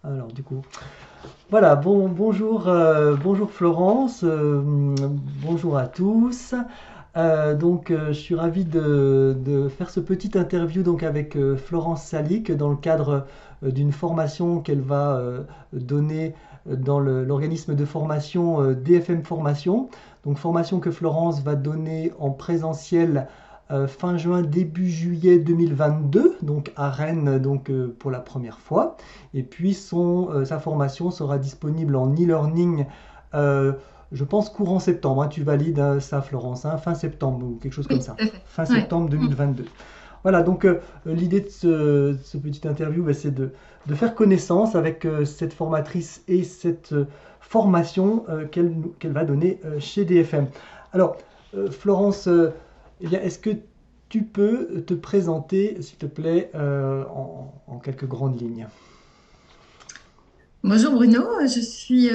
Alors, du coup, voilà, bonjour, bonjour Florence, bonjour à tous. Je suis ravi de faire ce petit interview donc avec Florence Salic dans le cadre d'une formation qu'elle va donner dans l'organisme de formation DFM Formation. Donc, formation que Florence va donner en présentiel fin juin, début juillet 2022, donc à Rennes pour la première fois. Et puis sa formation sera disponible en e-learning, euh, je pense courant septembre. Hein. Tu valides ça, Florence, hein, fin septembre ou quelque chose comme Oui, ça. tout à fait. Fin Ouais. septembre Mm. 2022. Voilà, l'idée de ce petit interview, c'est de faire connaissance avec cette formatrice et cette formation qu'elle va donner chez DFM. Alors, Florence, eh bien, est-ce que tu peux te présenter, s'il te plaît, en quelques grandes lignes? Bonjour Bruno, je suis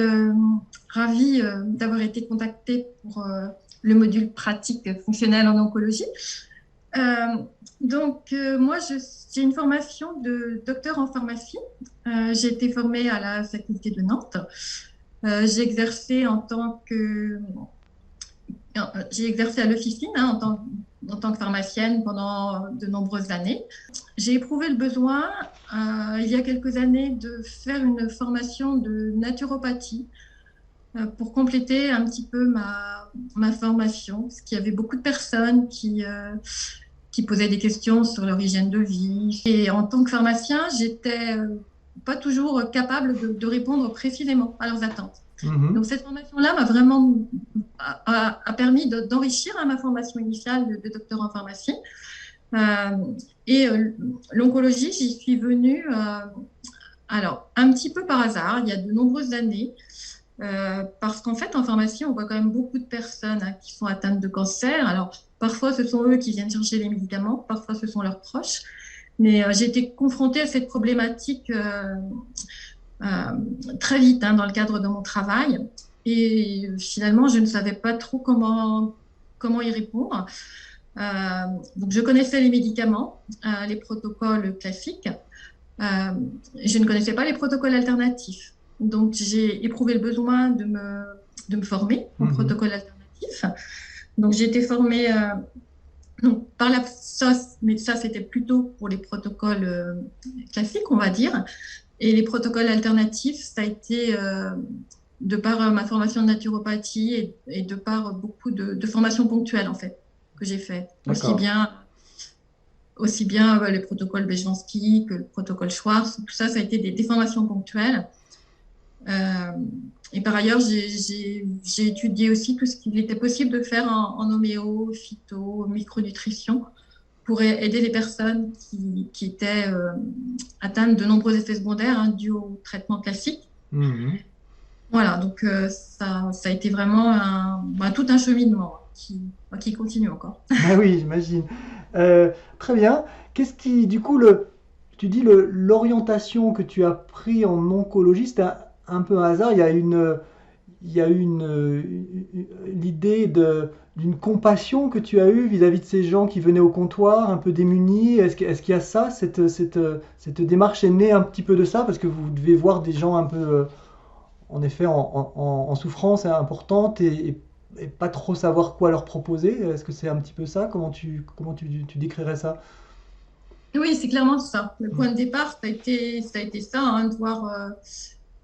ravie d'avoir été contactée pour le module pratique fonctionnelle en oncologie. Euh, Moi, j'ai une formation de docteur en pharmacie. J'ai été formée à la faculté de Nantes. J'ai exercé j'ai exercé à l'officine en tant que pharmacienne pendant de nombreuses années. J'ai éprouvé le besoin, il y a quelques années, de faire une formation de naturopathie pour compléter un petit peu ma formation, parce qu'il y avait beaucoup de personnes qui posaient des questions sur leur hygiène de vie. Et en tant que pharmacien, j'étais pas toujours capable de répondre précisément à leurs attentes. Mhm. Donc cette formation-là m'a vraiment a permis d'enrichir ma formation initiale de docteur en pharmacie. Euh, L'oncologie, j'y suis venue alors un petit peu par hasard, il y a de nombreuses années, parce qu'en fait en pharmacie, on voit quand même beaucoup de personnes qui sont atteintes de cancer. Alors parfois ce sont eux qui viennent chercher les médicaments, parfois ce sont leurs proches. Mais j'ai été confrontée à cette problématique très vite dans le cadre de mon travail. Et finalement, je ne savais pas trop comment y répondre. Euh, donc, je connaissais les médicaments, les protocoles classiques. Euh, je ne connaissais pas les protocoles alternatifs. Donc, j'ai éprouvé le besoin de me former en Mhm. protocole alternatif. Donc, j'ai été formée donc, mais ça, c'était plutôt pour les protocoles classiques, on va dire. Et les protocoles alternatifs, ça a été de par ma formation de naturopathie et de par beaucoup de formations ponctuelles, en fait, que j'ai fait. D'accord. Aussi bien les protocoles Bejanski que le protocole Schwartz, tout ça, ça a été des formations ponctuelles. Euh, et par ailleurs, j'ai étudié aussi tout ce qu'il était possible de faire en homéo, phyto, micronutrition pour aider les personnes qui étaient atteintes de nombreux effets secondaires dus au traitement classique. Mhm. Voilà, donc ça a été vraiment tout un cheminement qui continue encore. Ah oui, j'imagine. Très bien. Qu'est-ce qui, du coup, tu dis l'orientation que tu as pris en oncologie, c'était un peu un hasard. Il y a l'idée d'une compassion que tu as eue vis-à-vis de ces gens qui venaient au comptoir, un peu démunis. Est-ce qu'il y a ça, cette démarche est née un petit peu de ça, parce que vous devez voir des gens un peu, en effet, en souffrance importante et pas trop savoir quoi leur proposer. Est-ce que c'est un petit peu ça? Tu décrirais ça? Oui, c'est clairement ça. Le Mm. point de départ, ça a été ça, de voir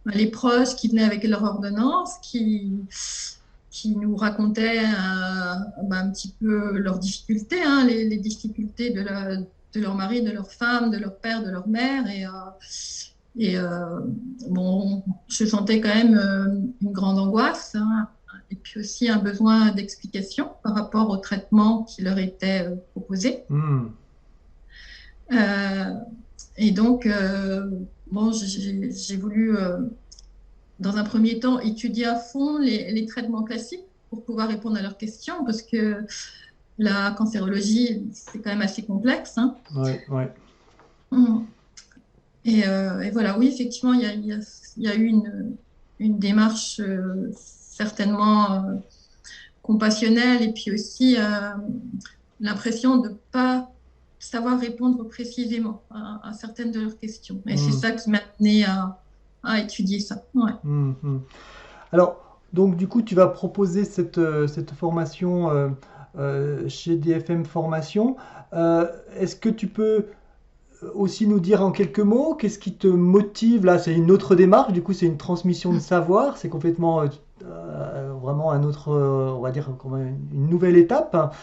les proches qui venaient avec leur ordonnance, qui nous racontaient un petit peu leurs difficultés, les difficultés de leur mari, de leur femme, de leur père, de leur mère. Et bon, je sentais quand même une grande angoisse, et puis aussi un besoin d'explication par rapport au traitement qui leur était proposé. Mm. Euh, et donc, bon, j'ai voulu, dans un premier temps, étudier à fond les traitements classiques pour pouvoir répondre à leurs questions, parce que la cancérologie, c'est quand même assez complexe. Ouais, ouais. Hum. Et voilà, oui, effectivement, il y a eu une démarche certainement compassionnelle et puis aussi l'impression de ne pas savoir répondre précisément à certaines de leurs questions. Et c'est Mm. ça qui m'a amené à étudier ça. Ouais. Mhm. Alors, donc du coup, tu vas proposer cette formation chez DFM Formation. Est-ce que tu peux aussi nous dire en quelques mots qu'est-ce qui te motive? Là, c'est une autre démarche, du coup, c'est une transmission de savoir, c'est complètement vraiment un autre, on va dire, comme une nouvelle étape.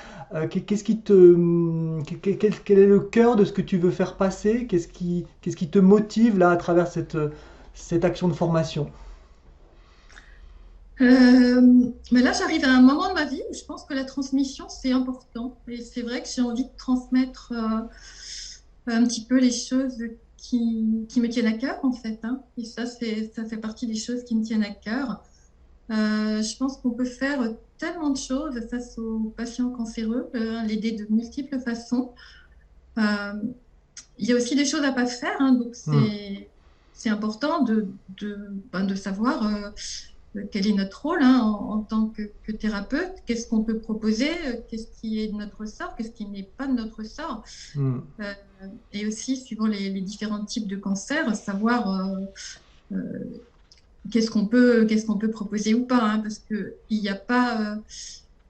Qu'est-ce qui quel est le cœur de ce que tu veux faire passer? Qu'est-ce qui te motive là à travers cette action de formation? Mais là, j'arrive à un moment de ma vie où je pense que la transmission, c'est important. Et c'est vrai que j'ai envie de transmettre un petit peu les choses qui me tiennent à cœur, en fait, hein. Et ça fait partie des choses qui me tiennent à cœur. Je pense qu'on peut faire tellement de choses face aux patients cancéreux, l'aider de multiples façons. Euh, il y a aussi des choses à pas faire, hein, donc Hmm. c'est important de savoir quel est notre rôle, hein, en tant que thérapeute, qu'est-ce qu'on peut proposer, qu'est-ce qui est de notre ressort, qu'est-ce qui n'est pas de notre ressort. Hmm. Euh, et aussi, suivant les différents types de cancers, savoir qu'est-ce qu'on peut proposer ou pas, hein, parce qu'il n'y a pas,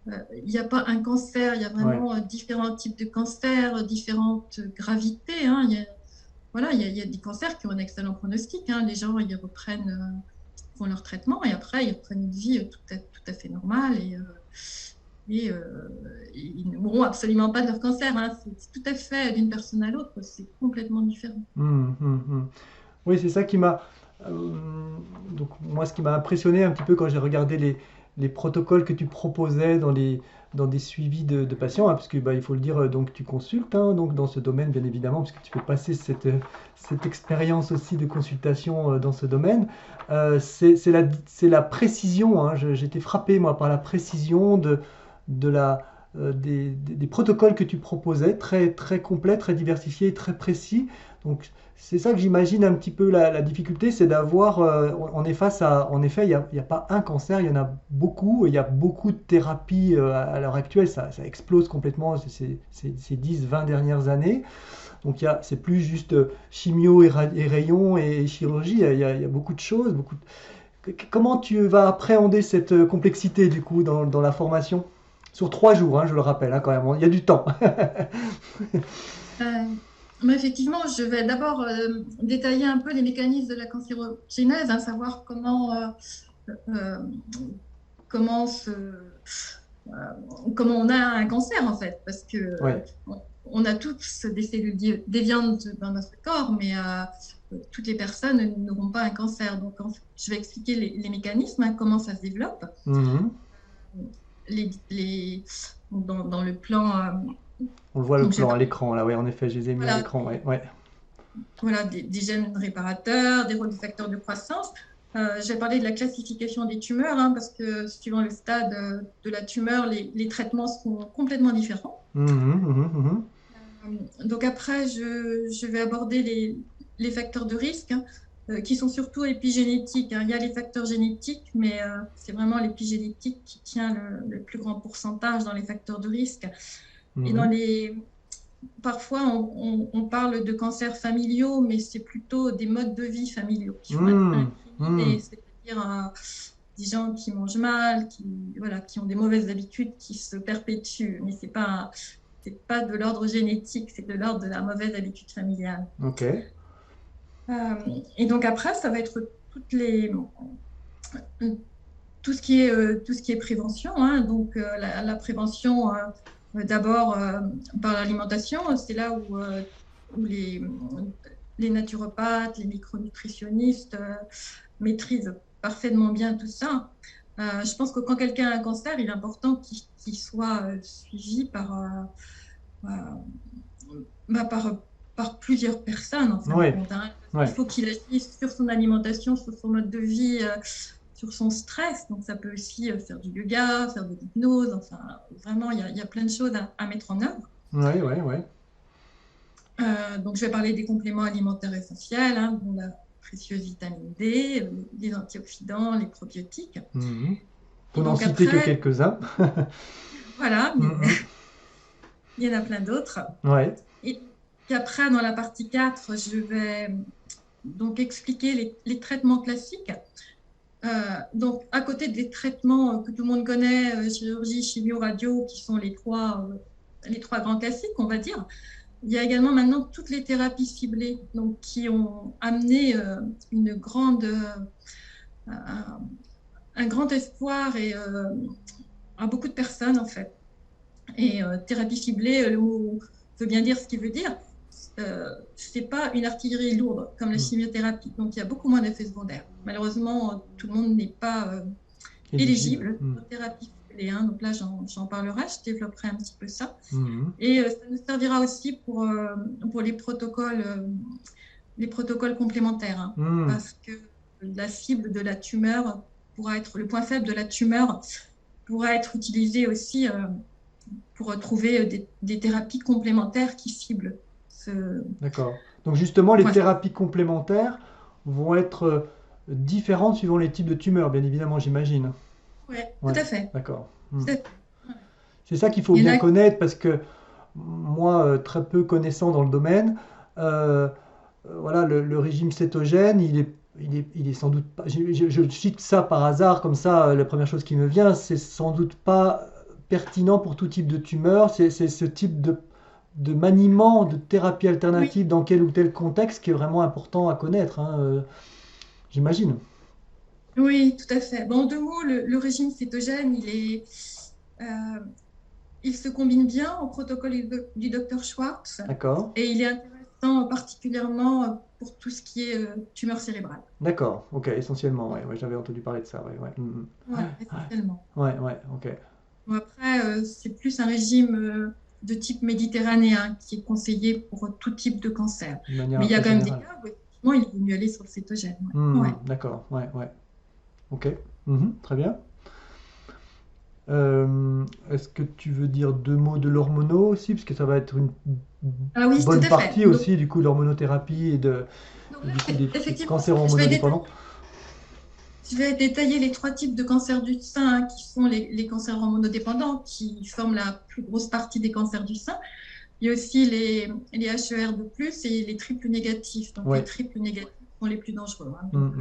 il n'y a pas un cancer, il y a Ouais. vraiment différents types de cancers, différentes gravités, hein. Voilà, il y a des cancers qui ont un excellent pronostic, hein. Les gens, ils reprennent, font leur traitement et après, ils reprennent une vie tout à fait normale et ils ne mourront absolument pas de leur cancer, hein. C'est tout à fait d'une personne à l'autre, c'est complètement différent. Hmm, hmm, hmm. Oui, c'est ça qui m'a. euh, donc, moi, ce qui m'a impressionné un petit peu quand j'ai regardé les protocoles que tu proposais dans des suivis de patients, hein, parce que, bah, il faut le dire, donc tu consultes, hein, donc dans ce domaine, bien évidemment, parce que tu fais passer cette expérience aussi de consultation dans ce domaine. C'est la précision, hein. J'étais frappé, moi, par la précision de des protocoles que tu proposais, très, très complets, très diversifiés, très précis. Donc, c'est ça que j'imagine un petit peu la difficulté, c'est d'avoir, on est face à, en effet, il y a pas un cancer, il y en a beaucoup, et il y a beaucoup de thérapies à l'heure actuelle, ça explose complètement ces 10, 20 dernières années. Donc c'est plus juste chimio et rayons et chirurgie, il y a beaucoup de choses. Comment tu vas appréhender cette complexité du coup dans la formation? Sur 3 jours, hein, je le rappelle, hein, quand même, il y a du temps. Euh, mais effectivement, je vais d'abord détailler un peu les mécanismes de la cancérogénèse, hein, savoir euh, comment, euh, comment on a un cancer en fait, parce que Ouais. on a tous des cellules déviantes dans notre corps, mais toutes les personnes n'auront pas un cancer. Donc, je vais expliquer les mécanismes, hein, comment ça se développe. Mhm. Les, dans le plan, On le voit le donc je vais plan à parler, l'écran, là, ouais, en effet, je les ai mis à voilà, l'écran, ouais, ouais. voilà, des gènes réparateurs, des rôles de facteurs de croissance. J'ai parlé de la classification des tumeurs, hein, parce que suivant le stade de la tumeur, les traitements seront complètement différents. Mhm, mhm, mhm. Donc après, je vais aborder les facteurs de risque, hein, qui sont surtout épigénétiques, hein. Il y a les facteurs génétiques, mais c'est vraiment l'épigénétique qui tient le plus grand pourcentage dans les facteurs de risque. Et dans Mhm. parfois, on parle de cancers familiaux, mais c'est plutôt des modes de vie familiaux qui vont être Mhm. incriminés, Mhm. c'est-à-dire des gens qui mangent mal, voilà, qui ont des mauvaises habitudes qui se perpétuent, mais c'est pas de l'ordre génétique, c'est de l'ordre de la mauvaise habitude familiale. Ok. Euh, et donc après, ça va être tout ce qui est prévention, hein. Donc la prévention, d'abord par l'alimentation, c'est là où les naturopathes, les micronutritionnistes maîtrisent parfaitement bien tout ça. Je pense que quand quelqu'un a un cancer, il est important qu'il soit suivi euh, bah, par plusieurs personnes, en fin de Ouais. compte, hein. Il Ouais. faut qu'il agisse sur son alimentation, sur son mode de vie, sur son stress. Donc, ça peut aussi faire du yoga, faire de l'hypnose. Enfin, vraiment, il y a plein de choses à mettre en œuvre. Ouais, ouais, ouais. Donc, je vais parler des compléments alimentaires essentiels, hein, dont la précieuse vitamine D, les antioxydants, les probiotiques. Mhm. Et Pour n'en donc, citer que après, quelques-uns. voilà, mais Mhm. il y en a plein d'autres. Ouais. Et puis après, dans la partie 4, je vais donc expliquer les traitements classiques. Donc, à côté des traitements que tout le monde connaît, chirurgie, chimio, radio, qui sont les trois grands classiques, on va dire, il y a également maintenant toutes les thérapies ciblées, donc, qui ont amené une grande, un grand espoir à beaucoup de personnes, en fait. Et thérapie ciblée, le mot veut bien dire ce qu'il veut dire. C'est pas une artillerie lourde comme la chimiothérapie. Donc, il y a beaucoup moins d'effets secondaires. Malheureusement, tout le monde n'est pas éligible aux thérapies ciblées. Donc là, j'en parlerai, je développerai un petit peu ça. Et ça nous servira aussi pour les protocoles complémentaires. Parce que la cible de la tumeur pourra être, le point faible de la tumeur pourra être utilisé aussi pour trouver des thérapies complémentaires qui ciblent. D'accord. Donc justement, les thérapies complémentaires vont être différentes suivant les types de tumeurs, bien évidemment, j'imagine. Oui, tout à fait. D'accord. C'est ça qu'il faut bien connaître parce que moi, très peu connaissant dans le domaine, voilà, le régime cétogène, il est sans doute pas. Je cite ça par hasard, comme ça, la première chose qui me vient, c'est sans doute pas pertinent pour tout type de tumeur. C'est ce type de maniement, de thérapie alternative dans tel ou tel contexte qui est vraiment important à connaître, j'imagine. Oui, tout à fait. Bon, en deux mots, le régime cétogène, il se combine bien au protocole du docteur Schwartz. D'accord. Et il est intéressant particulièrement pour tout ce qui est tumeur cérébrale. D'accord, ok, essentiellement, ouais, j'avais entendu parler de ça, Essentiellement. Ouais, ok. Bon, après, c'est plus un régime de type méditerranéen qui est conseillé pour tout type de cancer. Mais il y a quand même des cas où effectivement, il vaut mieux aller sur le cétogène. D'accord, ouais. Ok, très bien. Est-ce que tu veux dire deux mots de l'hormono aussi, parce que ça va être une bonne partie aussi du coup de l'hormonothérapie et du coup des cancers hormonodépendants. Je vais détailler les trois types de cancers du sein qui sont les cancers hormonodépendants qui forment la plus grosse partie des cancers du sein. Il y a aussi les HER2+, et les triples négatifs. Donc les triples négatifs sont les plus dangereux. Donc,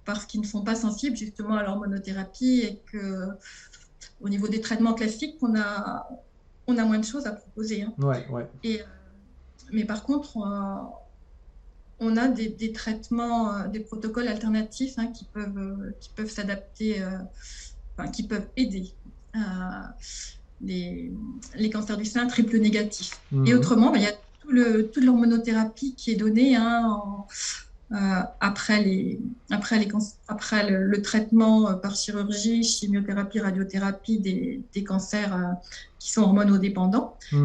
parce qu'ils ne sont pas sensibles justement à l'hormonothérapie et qu'au niveau des traitements classiques, on a moins de choses à proposer. Mais par contre, on a des traitements, des protocoles alternatifs qui peuvent s'adapter, qui peuvent aider les cancers du sein triple négatifs. Et autrement, il y a toute l'hormonothérapie qui est donnée après le traitement par chirurgie, chimiothérapie, radiothérapie des cancers qui sont hormonodépendants. Et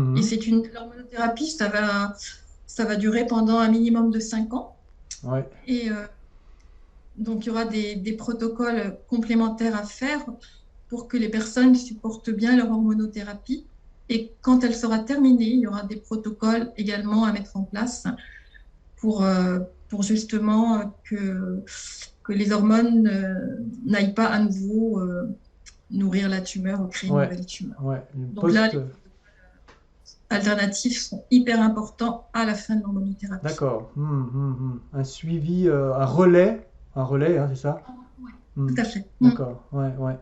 l'hormonothérapie, ça va durer pendant un minimum de 5 ans. Et donc, il y aura des protocoles complémentaires à faire pour que les personnes supportent bien leur hormonothérapie. Et quand elle sera terminée, il y aura des protocoles également à mettre en place pour justement que les hormones n'aillent pas à nouveau nourrir la tumeur ou créer une nouvelle tumeur. Donc là, les alternatifs sont hyper importants à la fin de l'hormonothérapie. D'accord. Un suivi, un relais, c'est ça? Tout à fait. D'accord, ouais.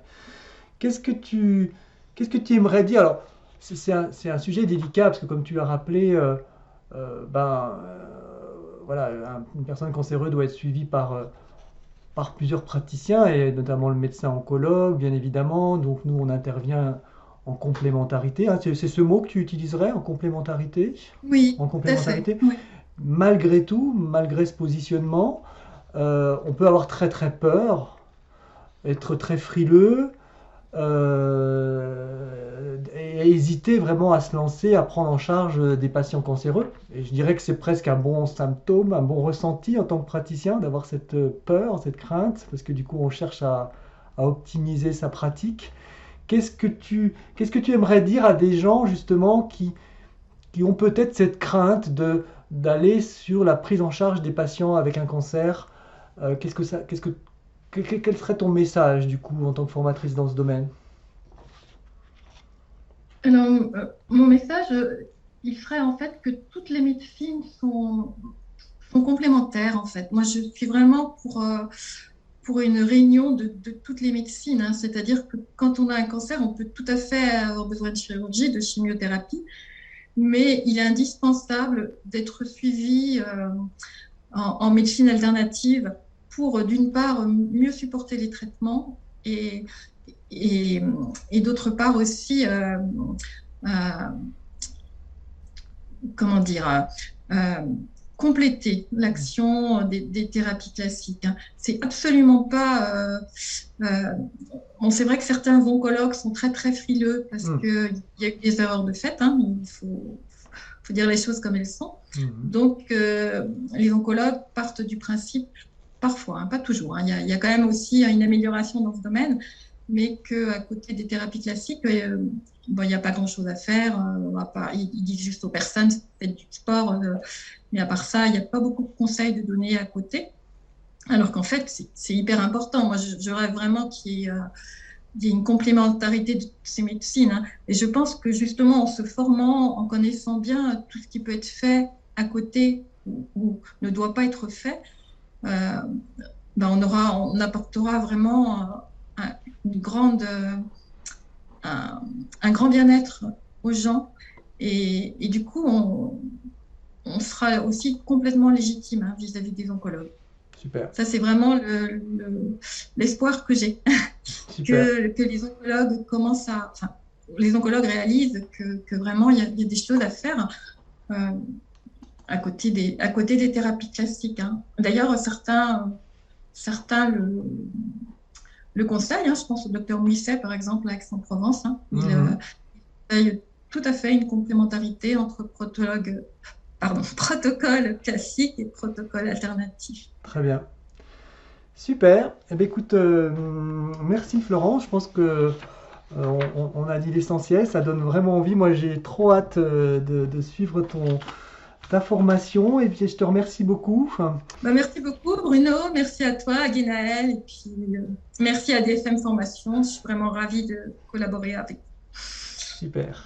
Qu'est-ce que tu aimerais dire? Alors, c'est un sujet délicat parce que comme tu as rappelé, voilà, une personne cancéreuse doit être suivie par plusieurs praticiens et notamment le médecin oncologue, bien évidemment. Donc nous, on intervient en complémentarité. C'est ce mot que tu utiliserais, en complémentarité? Oui, en complémentarité. tout à fait. Oui. Malgré tout, malgré ce positionnement, on peut avoir très très peur, être très frileux, et hésiter vraiment à se lancer, à prendre en charge des patients cancéreux. Et je dirais que c'est presque un bon symptôme, un bon ressenti en tant que praticien d'avoir cette peur, cette crainte, parce que du coup on cherche à optimiser sa pratique. Qu'est-ce que tu aimerais dire à des gens justement qui ont peut-être cette crainte d'aller sur la prise en charge des patients avec un cancer? Quel serait ton message du coup en tant que formatrice dans ce domaine? Alors, mon message, il serait en fait que toutes les médecines sont sont complémentaires en fait. Moi, je suis vraiment pour une réunion de toutes les médecines, hein. C'est-à-dire que quand on a un cancer, on peut tout à fait avoir besoin de chirurgie, de chimiothérapie, mais il est indispensable d'être suivi en médecine alternative pour, d'une part, mieux supporter les traitements et, et d'autre part aussi, euh, comment dire, euh, compléter l'action des thérapies classiques, hein. C'est absolument pas. Bon, c'est vrai que certains oncologues sont très très frileux parce qu'il y a eu des erreurs de fait, hein. Il faut dire les choses comme elles sont. Donc, les oncologues partent du principe, parfois, hein, pas toujours, hein, il y a quand même aussi une amélioration dans ce domaine, mais qu'à côté des thérapies classiques, bon, il n'y a pas grand-chose à faire. Ils disent juste aux personnes, faites du sport, mais à part ça, il n'y a pas beaucoup de conseils de donner à côté. Alors qu'en fait, c'est hyper important. Moi, je rêve vraiment qu'il y ait une complémentarité de ces médecines, hein. Et je pense que justement, en se formant, en connaissant bien tout ce qui peut être fait à côté ou ne doit pas être fait, ben on apportera vraiment une grande, un grand bien-être aux gens. Et du coup, on sera aussi complètement légitime, hein, vis-à-vis des oncologues. Super. Ça, c'est vraiment l'espoir que j'ai. Que les oncologues commencent enfin, les oncologues réalisent que vraiment il y a des choses à faire à côté des thérapies classiques, hein. D'ailleurs, certains le conseillent, hein. Je pense au docteur Mouisset, par exemple, à Aix-en-Provence, hein. Il y a tout à fait une complémentarité entre protocole classique et protocole alternatif. Très bien. Super. Eh bien, écoute, merci Florence. Je pense que on a dit l'essentiel. Ça donne vraiment envie. Moi, j'ai trop hâte de suivre ta formation. Et puis, je te remercie beaucoup. Bah, merci beaucoup, Bruno. Merci à toi, à Guénaël. Et puis, merci à DFM Formation. Je suis vraiment ravie de collaborer avec vous. Super.